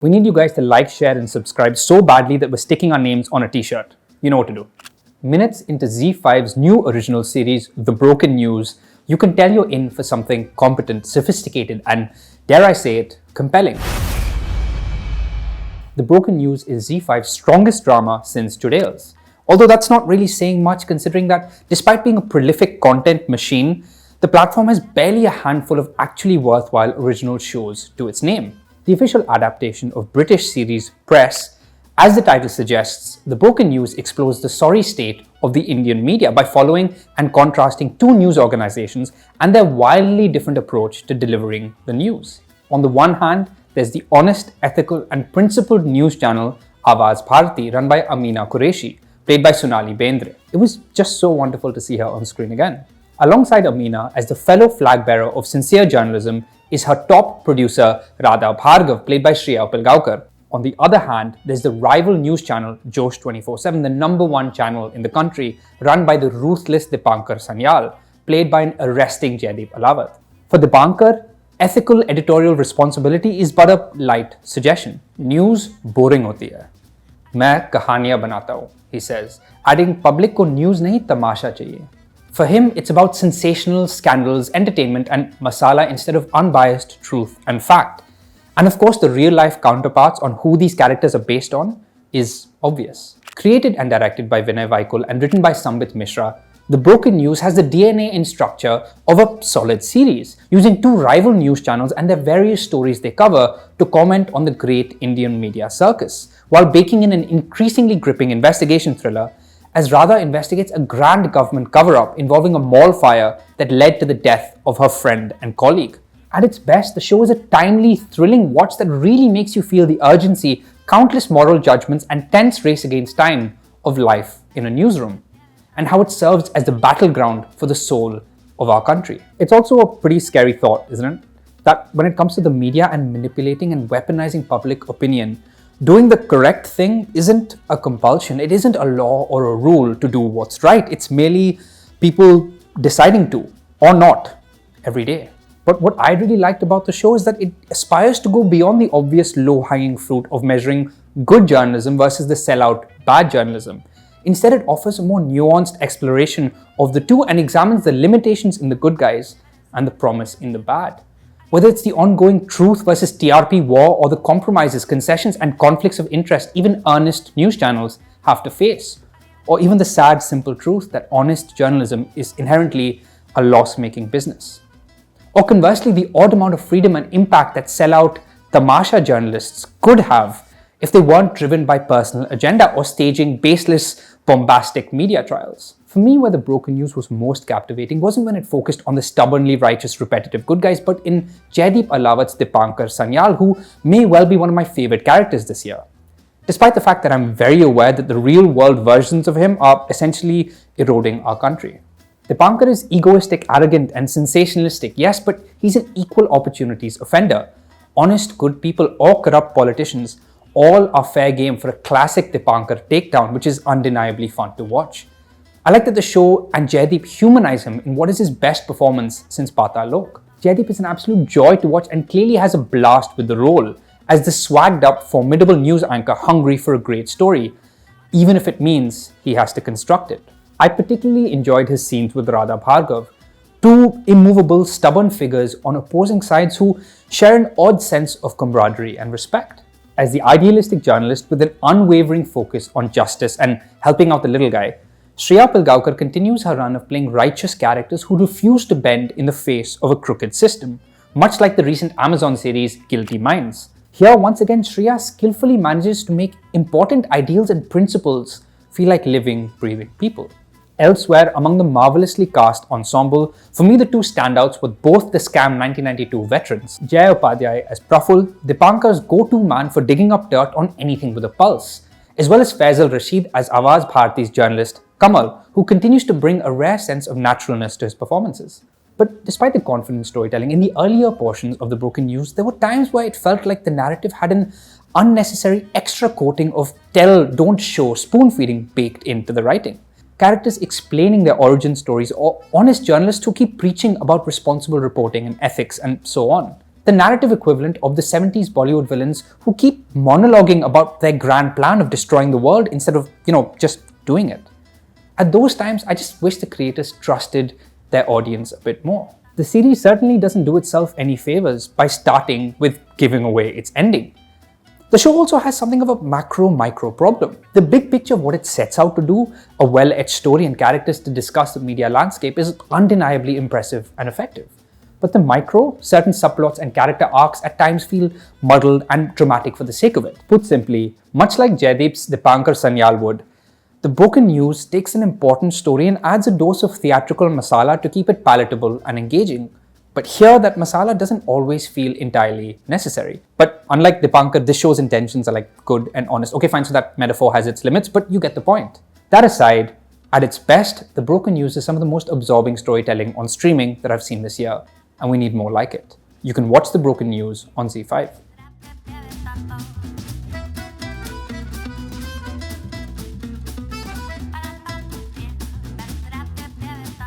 We need you guys to like, share, and subscribe so badly that we're sticking our names on a t-shirt. You know what to do. Minutes into Z5's new original series, The Broken News, you can tell you're in for something competent, sophisticated, and, dare I say it, compelling. The Broken News is Z5's strongest drama since Jodales. Although that's not really saying much, considering that despite being a prolific content machine, the platform has barely a handful of actually worthwhile original shows to its name. The official adaptation of British series Press, as the title suggests, The Broken News explores the sorry state of the Indian media by following and contrasting two news organizations and their wildly different approach to delivering the news. On the one hand, there's the honest, ethical, and principled news channel Awaaz Bharati, run by Ameena Qureshi, played by Sonali Bendre. It was just so wonderful to see her on screen again. Alongside Ameena, as the fellow flag bearer of sincere journalism, is her top producer Radha Bhargav, played by Shriya Pilgaonkar. On the other hand, there's the rival news channel Josh 24/7, the number one channel in the country, run by the ruthless Dipankar Sanyal, played by an arresting Jaideep Ahlawat. For Dipankar, ethical editorial responsibility is but a light suggestion. News boring hoti hai. मैं कहानियां बनाता हूं, he says, adding public को news नहीं तमाशा चाहिए. For him, it's about sensational scandals, entertainment, and masala instead of unbiased truth and fact. And of course, the real-life counterparts on who these characters are based on is obvious. Created and directed by Vinay Vaikul and written by Sambit Mishra, The Broken News has the DNA and structure of a solid series, using two rival news channels and their various stories they cover to comment on the great Indian media circus, while baking in an increasingly gripping investigation thriller as Radha investigates a grand government cover-up involving a mall fire that led to the death of her friend and colleague. At its best, the show is a timely, thrilling watch that really makes you feel the urgency, countless moral judgments, and tense race against time of life in a newsroom, and how it serves as the battleground for the soul of our country. It's also a pretty scary thought, isn't it? That when it comes to the media and manipulating and weaponizing public opinion, doing the correct thing isn't a compulsion. It isn't a law or a rule to do what's right. It's merely people deciding to or not every day. But what I really liked about the show is that it aspires to go beyond the obvious low-hanging fruit of measuring good journalism versus the sellout bad journalism. Instead, it offers a more nuanced exploration of the two and examines the limitations in the good guys and the promise in the bad. Whether it's the ongoing truth versus TRP war or the compromises, concessions, and conflicts of interest even earnest news channels have to face, or even the sad, simple truth that honest journalism is inherently a loss-making business. Or conversely, the odd amount of freedom and impact that sellout tamasha journalists could have if they weren't driven by personal agenda or staging baseless, bombastic media trials. For me, where The Broken News was most captivating wasn't when it focused on the stubbornly righteous, repetitive good guys, but in Jaideep Ahlawat's Dipankar Sanyal, who may well be one of my favorite characters this year. Despite the fact that I'm very aware that the real-world versions of him are essentially eroding our country. Dipankar is egoistic, arrogant, and sensationalistic, yes, but he's an equal opportunities offender. Honest, good people or corrupt politicians all are fair game for a classic Dipankar takedown, which is undeniably fun to watch. I like that the show and Jaideep humanize him in what is his best performance since Patal Lok. Jaideep is an absolute joy to watch and clearly has a blast with the role as the swagged up, formidable news anchor hungry for a great story, even if it means he has to construct it. I particularly enjoyed his scenes with Radha Bhargav, two immovable, stubborn figures on opposing sides who share an odd sense of camaraderie and respect. As the idealistic journalist with an unwavering focus on justice and helping out the little guy, Shriya Pilgaonkar continues her run of playing righteous characters who refuse to bend in the face of a crooked system, much like the recent Amazon series Guilty Minds. Here, once again, Shriya skillfully manages to make important ideals and principles feel like living, breathing people. Elsewhere, among the marvelously cast ensemble, for me the two standouts were both the Scam 1992 veterans, Jai Upadhyay as Praful, Dipankar's go-to man for digging up dirt on anything with a pulse, as well as Faisal Rashid as Awaaz Bharati's journalist Kamal, who continues to bring a rare sense of naturalness to his performances. But despite the confident storytelling, in the earlier portions of The Broken News, there were times where it felt like the narrative had an unnecessary extra coating of tell, don't show, spoon-feeding baked into the writing. Characters explaining their origin stories, or honest journalists who keep preaching about responsible reporting and ethics and so on. the narrative equivalent of the 70s Bollywood villains who keep monologuing about their grand plan of destroying the world instead of, just doing it. At those times, I just wish the creators trusted their audience a bit more. The series certainly doesn't do itself any favors by starting with giving away its ending. The show also has something of a macro-micro problem. The big picture of what it sets out to do, a well-etched story and characters to discuss the media landscape, is undeniably impressive and effective. But the micro, certain subplots and character arcs at times feel muddled and dramatic for the sake of it. Put simply, much like Jaideep's Dipankar Sanyal would, The Broken News takes an important story and adds a dose of theatrical masala to keep it palatable and engaging. But here, that masala doesn't always feel entirely necessary. But unlike Dipankar, this show's intentions are good and honest. Okay, fine, so that metaphor has its limits, but you get the point. That aside, at its best, The Broken News is some of the most absorbing storytelling on streaming that I've seen this year, and we need more like it. You can watch The Broken News on Z5.